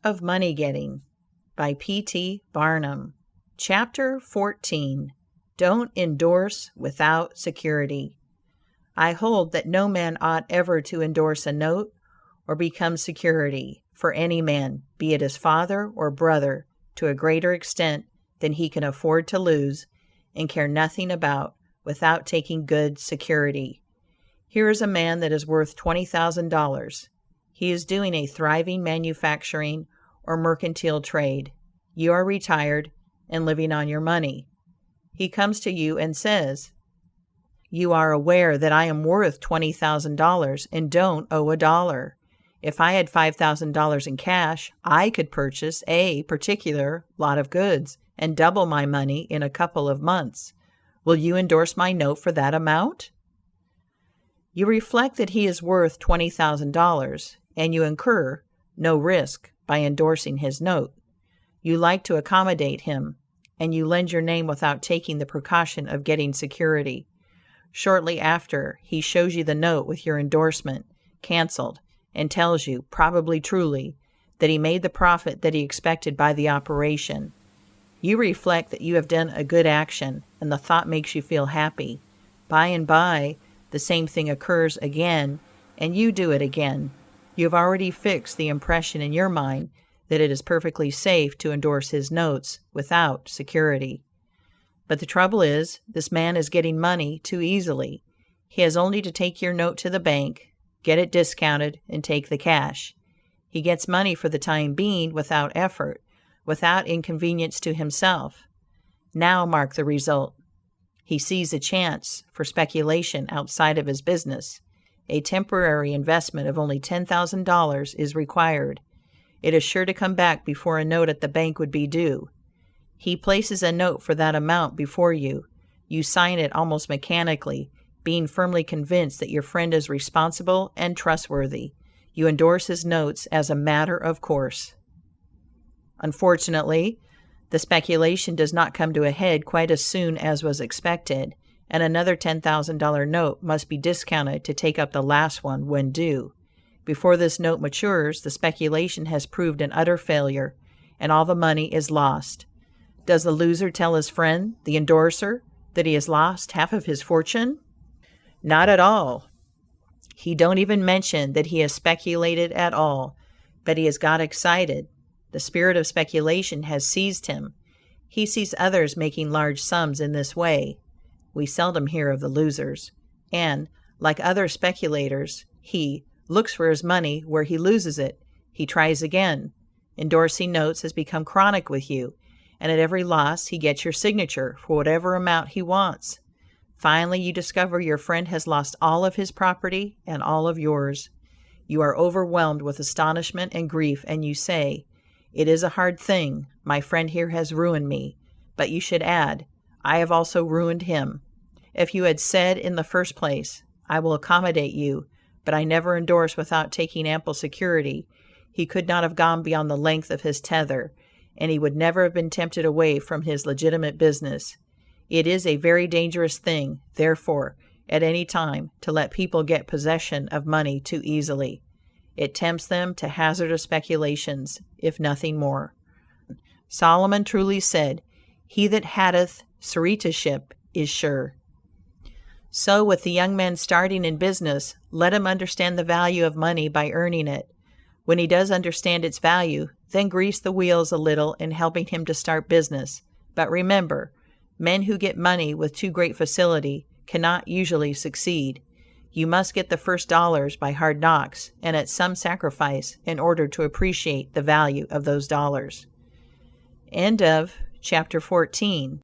of Money Getting by P.T. Barnum. Chapter 14. Don't endorse without security. I hold that no man ought ever to endorse a note or become security for any man, be it his father or brother, to a greater extent than he can afford to lose and care nothing about, without taking good security. Here is a man that is worth $20,000. He is doing a thriving manufacturing or mercantile trade. You are retired and living on your money. He comes to you and says, "You are aware that I am worth $20,000 and don't owe a dollar. If I had $5,000 in cash, I could purchase a particular lot of goods and double my money in a couple of months. Will you endorse my note for that amount?" You reflect that he is worth $20,000, and you incur no risk by endorsing his note. You like to accommodate him, and you lend your name without taking the precaution of getting security. Shortly after, he shows you the note with your endorsement canceled and tells you, probably truly, that he made the profit that he expected by the operation. You reflect that you have done a good action, and the thought makes you feel happy. By and by, the same thing occurs again, and you do it again. You have already fixed the impression in your mind that it is perfectly safe to endorse his notes without security. But the trouble is, this man is getting money too easily. He has only to take your note to the bank, get it discounted, and take the cash. He gets money for the time being without effort, without inconvenience to himself. Now mark the result. He sees a chance for speculation outside of his business. A temporary investment of only $10,000 is required. It is sure to come back before a note at the bank would be due. He places a note for that amount before you. You sign it almost mechanically, being firmly convinced that your friend is responsible and trustworthy. You endorse his notes as a matter of course. Unfortunately, the speculation does not come to a head quite as soon as was expected, and another $10,000 note must be discounted to take up the last one when due. Before this note matures, the speculation has proved an utter failure, and all the money is lost. Does the loser tell his friend, the endorser, that he has lost half of his fortune? Not at all. He don't even mention that he has speculated at all, but he has got excited. The spirit of speculation has seized him. He sees others making large sums in this way. We seldom hear of the losers. And, like other speculators, he looks for his money where he loses it. He tries again. Endorsing notes has become chronic with you, and at every loss he gets your signature for whatever amount he wants. Finally, you discover your friend has lost all of his property and all of yours. You are overwhelmed with astonishment and grief, and you say, "It is a hard thing. My friend here has ruined me." But you should add, "I have also ruined him." If you had said in the first place, "I will accommodate you, but I never endorse without taking ample security," he could not have gone beyond the length of his tether, and he would never have been tempted away from his legitimate business. It is a very dangerous thing, therefore, at any time, to let people get possession of money too easily. It tempts them to hazardous speculations, if nothing more. Solomon truly said, "He that hateth suretiship is sure." So with the young man starting in business, let him understand the value of money by earning it. When he does understand its value, then grease the wheels a little in helping him to start business. But remember, men who get money with too great facility cannot usually succeed. You must get the first dollars by hard knocks and at some sacrifice in order to appreciate the value of those dollars. End of Chapter 14.